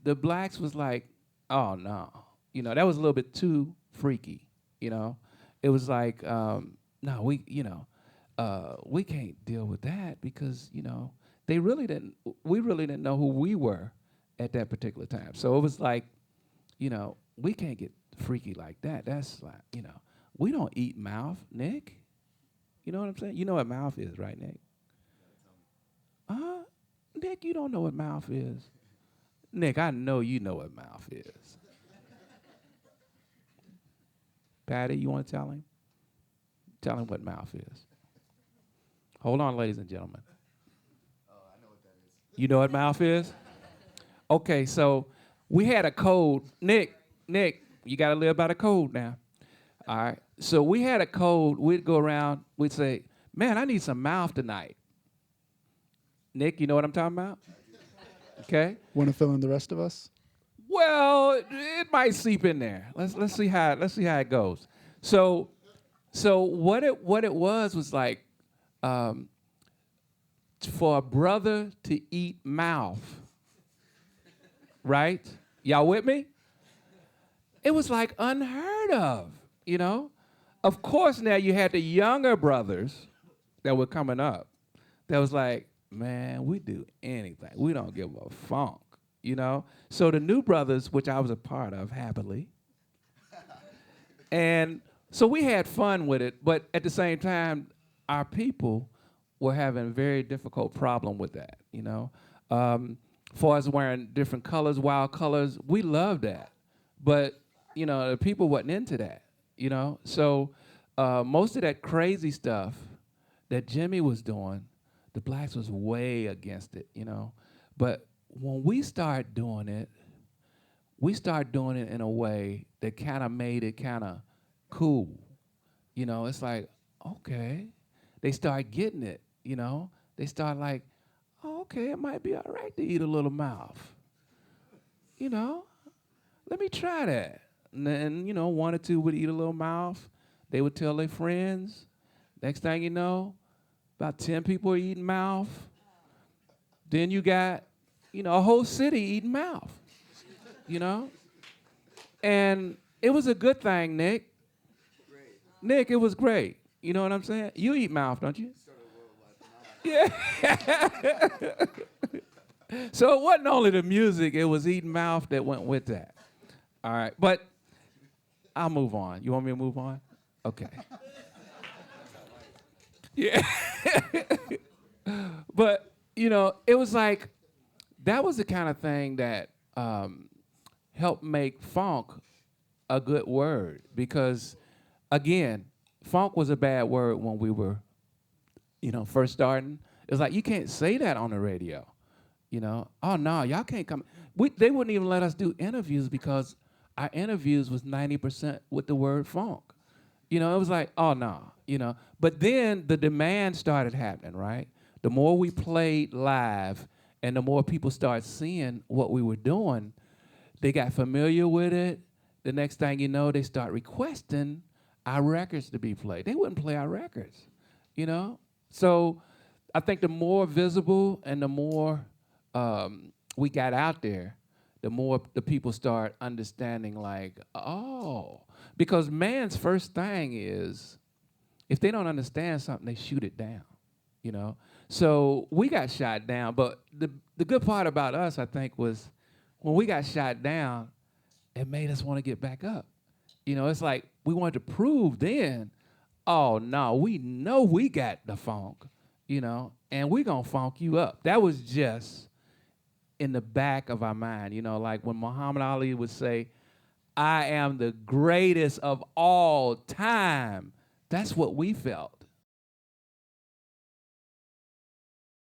the blacks was like, oh no, that was a little bit too freaky. You know, it was like, no, we can't deal with that because they really didn't. We really didn't know who we were at that particular time. So it was like, we can't get freaky like that. That's like, we don't eat mouth, Nick. You know what I'm saying? You know what mouth is, right, Nick? Uh, Nick, you don't know what mouth is. Nick, I know you know what mouth is. Patty, you want to tell him? Tell him what mouth is. Hold on, ladies and gentlemen. You know what mouth is? Okay, so we had a code. Nick, you got to live by the code now. All right. So we had a code. We'd go around. We'd say, man, I need some mouth tonight. Nick, you know what I'm talking about? Okay. Want to fill in the rest of us? Well, it might seep in there. Let's see how it goes. So what it was like for a brother to eat mouth, right? Y'all with me? It was like unheard of, Of course, now you had the younger brothers that were coming up that was like, man, we do anything. We don't give a funk, So the new brothers, which I was a part of happily, and so we had fun with it, but at the same time, our people were having a very difficult problem with that, For us wearing different colors, wild colors, we loved that. But, the people wasn't into that, So most of that crazy stuff that Jimmy was doing, the blacks was way against it, But when we started doing it in a way that kind of made it kind of cool. It's like, okay. They start getting it, They start like, oh, okay, it might be all right to eat a little mouth. Let me try that. And then, one or two would eat a little mouth. They would tell their friends. Next thing you know, about 10 people are eating mouth. Then you got, a whole city eating mouth, And it was a good thing, Nick. Nick, it was great. You know what I'm saying? You eat mouth, don't you? Yeah. So it wasn't only the music, it was eating mouth that went with that. All right, but I'll move on. You want me to move on? Okay. Yeah. But, it was like, that was the kind of thing that helped make funk a good word because, again, funk was a bad word when we were, first starting. It was like, you can't say that on the radio. Oh, no, y'all can't come. They wouldn't even let us do interviews because our interviews was 90% with the word funk. It was like, oh, no, But then the demand started happening, right? The more we played live and the more people started seeing what we were doing, they got familiar with it. The next thing you know, they start requesting our records to be played. They wouldn't play our records, So I think the more visible and the more we got out there, the more the people start understanding like, oh, because man's first thing is, if they don't understand something, they shoot it down, So we got shot down, but the good part about us, I think, was when we got shot down, it made us want to get back up. It's like we wanted to prove then, oh, no, we know we got the funk, and we going to funk you up. That was just in the back of our mind, like when Muhammad Ali would say, I am the greatest of all time. That's what we felt.